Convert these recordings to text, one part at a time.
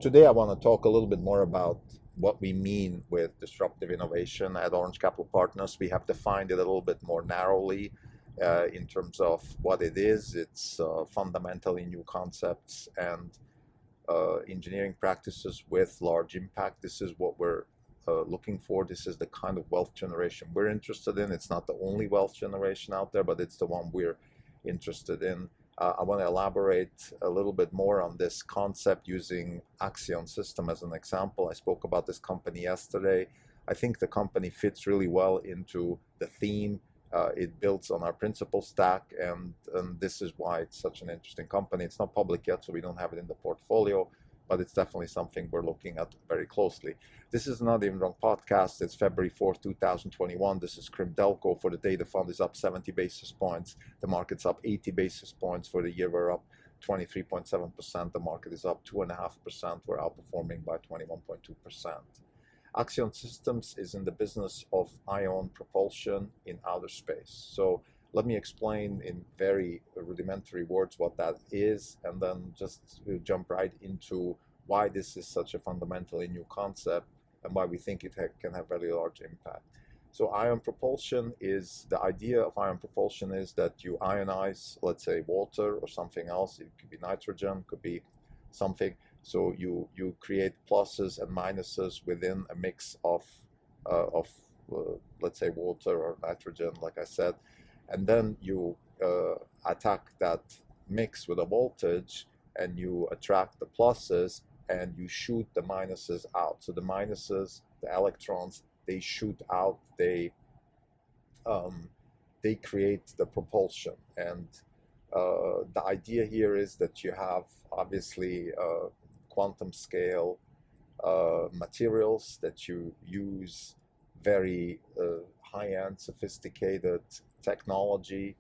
Today, I want to talk a little bit more about what we mean with disruptive innovation. At Orange Capital Partners, we have defined it a little bit more narrowly in terms of what it is. It's fundamentally new concepts and engineering practices with large impact. This is what we're looking for. This is the kind of wealth generation we're interested in. It's not the only wealth generation out there, but it's the one we're interested in. I want to elaborate a little bit more on this concept using Accion System as an example. I spoke about this company yesterday. I think the company fits really well into the theme. It builds on our principal stack, and this is why it's such an interesting company. It's not public yet, so we don't have it in the portfolio, but it's definitely something we're looking at very closely. This is Not Even Wrong podcast. It's February 4th, 2021. This is Crim Delco. For the day, the fund is up 70 basis points. The market's up 80 basis points. For the year, we're up 23.7%. The market is up 2.5%. We're outperforming by 21.2%. Accion Systems is in the business of ion propulsion in outer space. So let me explain in very rudimentary words what that is, and then just jump right into why this is such a fundamentally new concept and why we think it can have very large impact. So ion propulsion is, the idea of ion propulsion is that you ionize, let's say, water or something else. It could be nitrogen, could be something. So you create pluses and minuses within a mix of let's say, water or nitrogen, like I said, and then you attack that mix with a voltage, and you attract the pluses and you shoot the minuses out. So the minuses, the electrons, they shoot out, they create the propulsion. And the idea here is that you have obviously quantum scale materials that you use, very high-end, sophisticated technology.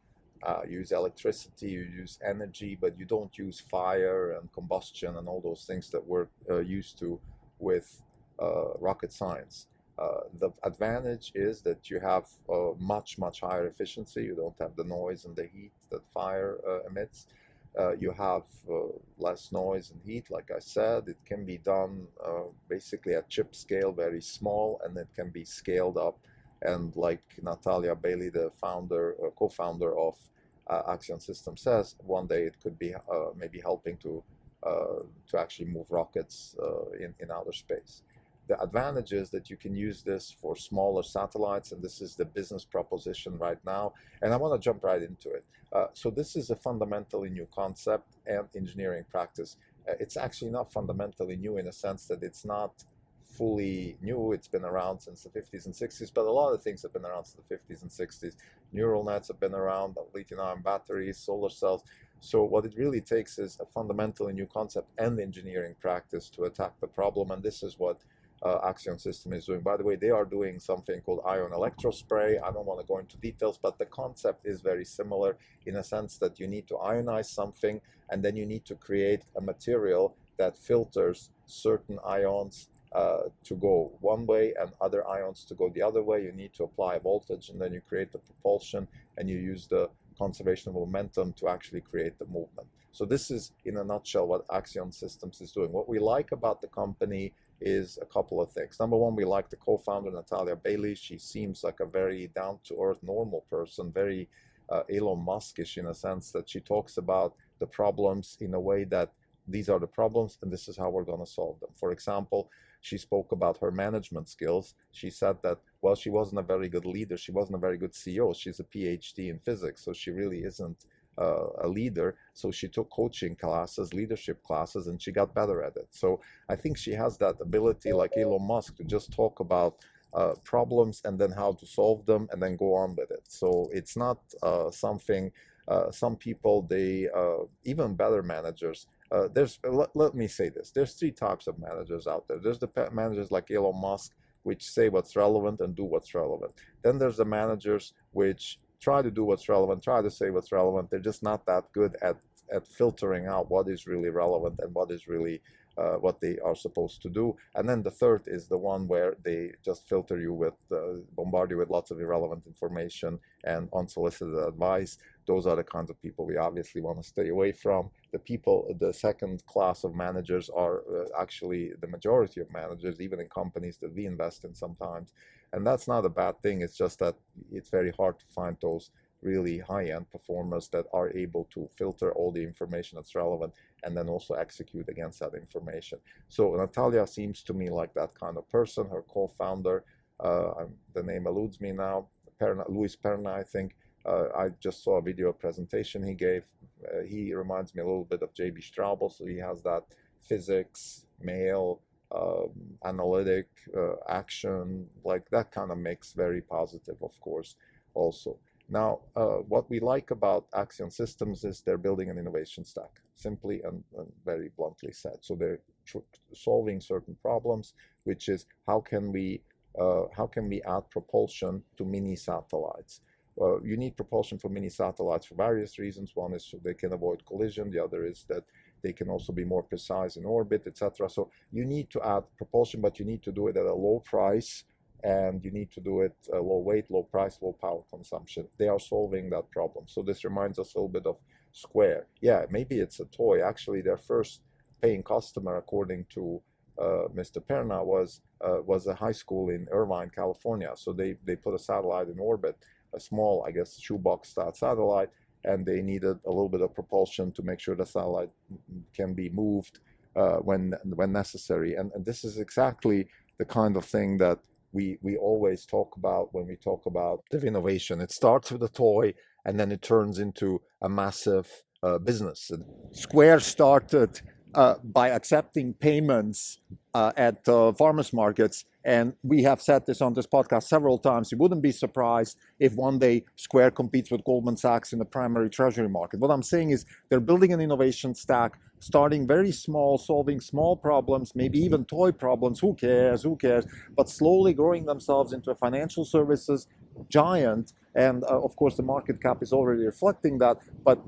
You use electricity, you use energy, but you don't use fire and combustion and all those things that we're used to with rocket science. The advantage is that you have much higher efficiency. You don't have the noise and the heat that fire emits. You have less noise and heat, like I said. It can be done basically at chip scale, very small, and it can be scaled up. And like Natalia Bailey, the founder, co-founder of Accion Systems, says, one day it could be maybe helping to actually move rockets in outer space. The advantage is that you can use this for smaller satellites, and this is the business proposition right now. And I want to jump right into it. So this is a fundamentally new concept and engineering practice. It's actually not fundamentally new in a sense that it's not fully new. It's been around since the 50s and 60s, but a lot of things have been around since the 50s and 60s. Neural nets have been around, lithium-ion batteries, solar cells. So what it really takes is a fundamentally new concept and engineering practice to attack the problem, and this is what Accion System is doing. By the way, they are doing something called ion electrospray. I don't want to go into details, but the concept is very similar in a sense that you need to ionize something, and then you need to create a material that filters certain ions to go one way and other ions to go the other way. You need to apply a voltage, and then you create the propulsion, and you use the conservation of momentum to actually create the movement. So this is, in a nutshell, what Accion Systems is doing. What we like about the company is a couple of things. Number one, we like the co-founder, Natalia Bailey. She seems like a very down-to-earth, normal person, very Elon Musk-ish in a sense that she talks about the problems in a way that these are the problems and this is how we're going to solve them. For example, she spoke about her management skills. She said that, well, she wasn't a very good leader. She wasn't a very good CEO. She's a PhD in physics, so she really isn't a leader. So she took coaching classes, leadership classes, and she got better at it. So I think she has that ability, like Elon Musk, to just talk about problems and then how to solve them and then go on with it. So it's not something, some people, they, even better managers, let me say this, there's three types of managers out there. There's the managers like Elon Musk, which say what's relevant and do what's relevant. Then there's the managers which try to do what's relevant, try to say what's relevant. They're just not that good at filtering out what is really relevant and what is really what they are supposed to do. And then the third is the one where they just filter you with, bombard you with lots of irrelevant information and unsolicited advice. Those are the kinds of people we obviously want to stay away from. The second class of managers are actually the majority of managers, even in companies that we invest in sometimes. And that's not a bad thing. It's just that it's very hard to find those really high-end performers that are able to filter all the information that's relevant and then also execute against that information. So Natalia seems to me like that kind of person. Her co-founder, the name eludes me now, Luis Perna, I think. I just saw a video presentation he gave. He reminds me a little bit of J.B. Straubel, so he has that physics, male, analytic, action, like that kind of mix, very positive, of course, also. Now, what we like about Accion Systems is they're building an innovation stack, simply and very bluntly said. So they're solving certain problems, which is how can we add propulsion to mini satellites? You need propulsion for mini satellites for various reasons. One is so they can avoid collision. The other is that they can also be more precise in orbit, etc. So you need to add propulsion, but you need to do it at a low price, and you need to do it low weight, low price, low power consumption. They are solving that problem. So this reminds us a little bit of Square. Yeah, maybe it's a toy. Actually, their first paying customer, according to Mr. Perna, was a high school in Irvine, California. So they put a satellite in orbit, a small, I guess, shoebox satellite, and they needed a little bit of propulsion to make sure the satellite can be moved when necessary. And this is exactly the kind of thing that we always talk about when we talk about innovation. It starts with a toy, and then it turns into a massive business. Square started by accepting payments at farmers markets, and we have said this on this podcast several times. You wouldn't be surprised if one day Square competes with Goldman Sachs in the primary treasury market. What I'm saying is they're building an innovation stack, starting very small, solving small problems, maybe even toy problems, who cares, but slowly growing themselves into a financial services giant. And of course, the market cap is already reflecting that. But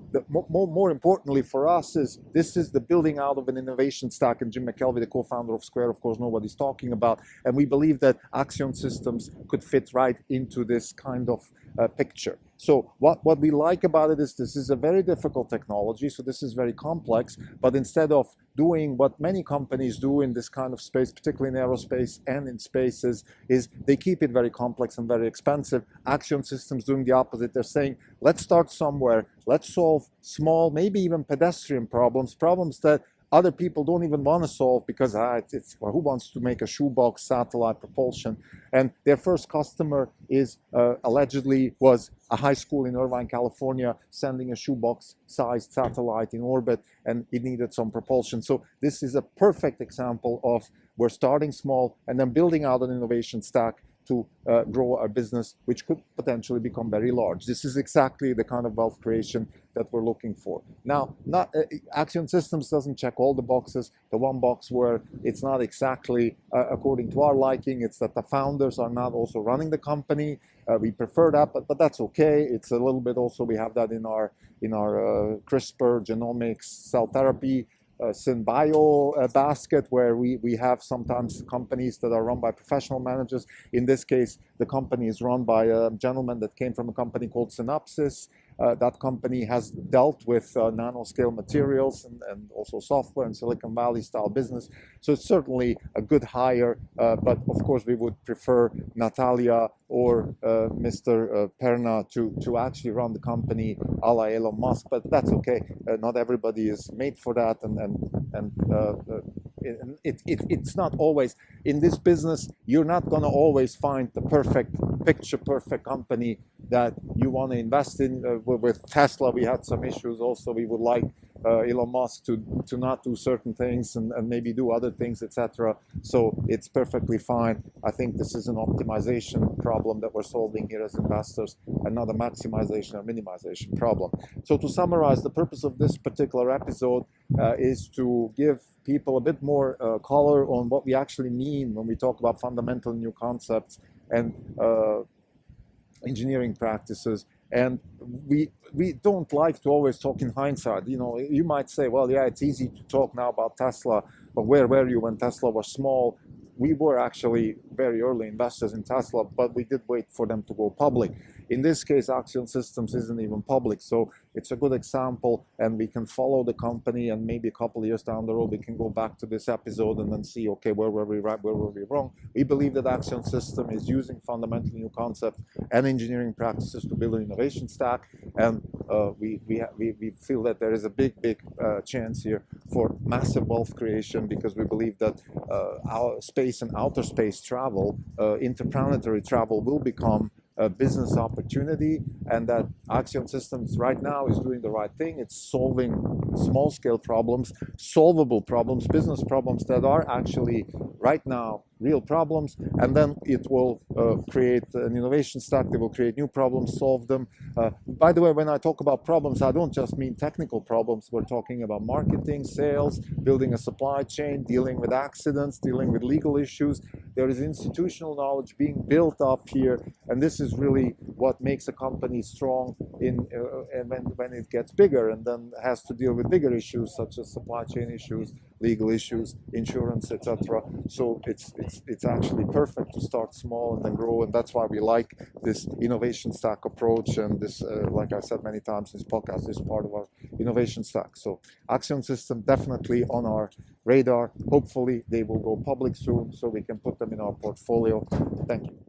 more importantly for us is this is the building out of an innovation stack. And Jim McKelvey, the co-founder of Square, of course, knows what he's talking about. And we believe that Accion Systems could fit right into this kind of picture. So what we like about it is this is a very difficult technology. So this is very complex. But instead of doing what many companies do in this kind of space, particularly in aerospace and in spaces, is they keep it very complex and very expensive. Accion Systems doing the opposite. They're saying, let's start somewhere. Let's solve small, maybe even pedestrian problems that other people don't even want to solve because well, who wants to make a shoebox satellite propulsion? And their first customer is allegedly was a high school in Irvine, California, sending a shoebox-sized satellite in orbit, and it needed some propulsion. So this is a perfect example of we're starting small and then building out an innovation stack to grow our business, which could potentially become very large. This is exactly the kind of wealth creation that we're looking for. Now, Accion Systems doesn't check all the boxes. The one box where it's not exactly according to our liking, it's that the founders are not also running the company. We prefer that, but that's okay. It's a little bit also, we have that in our CRISPR, genomics, cell therapy, SynBio basket, where we have sometimes companies that are run by professional managers. In this case, the company is run by a gentleman that came from a company called Synopsys. That company has dealt with nanoscale materials and also software and Silicon Valley style business. So it's certainly a good hire, but of course we would prefer Natalia or Mr. Perna to actually run the company a la Elon Musk, but that's okay. Not everybody is made for that, and it's not always, in this business, you're not going to always find the perfect company that you want to invest in. With Tesla, we had some issues also. We would like Elon Musk to not do certain things and maybe do other things, etc. So it's perfectly fine. I think this is an optimization problem that we're solving here as investors, and not a maximization or minimization problem. So to summarize, the purpose of this particular episode is to give people a bit more color on what we actually mean when we talk about fundamental new concepts and engineering practices. And we don't like to always talk in hindsight. You know, you might say, well, yeah, it's easy to talk now about Tesla but where were you when Tesla was small? We were actually very early investors in Tesla, but we did wait for them to go public. In this case, Accion Systems isn't even public, so it's a good example, and we can follow the company, and maybe a couple of years down the road, we can go back to this episode and then see, okay, where were we right, where were we wrong? We believe that Accion System is using fundamentally new concepts and engineering practices to build an innovation stack, and we feel that there is a big chance here for massive wealth creation, because we believe that our space and outer space travel, interplanetary travel, will become a business opportunity, and that Accion Systems right now is doing the right thing. It's solving small-scale problems, solvable problems, business problems that are actually right now real problems, and then it will create an innovation stack. They will create new problems, solve them. By the way, when I talk about problems, I don't just mean technical problems. We're talking about marketing, sales, building a supply chain, dealing with accidents, dealing with legal issues. There is institutional knowledge being built up here, and this is really what makes a company strong and when it gets bigger, and then has to deal with bigger issues such as supply chain issues, legal issues, insurance, etc. So it's actually perfect to start small and then grow, and that's why we like this innovation stack approach. And this, like I said many times in this podcast, is part of our innovation stack. So Accion System definitely on our radar. Hopefully they will go public soon, so we can put them in our portfolio. Thank you.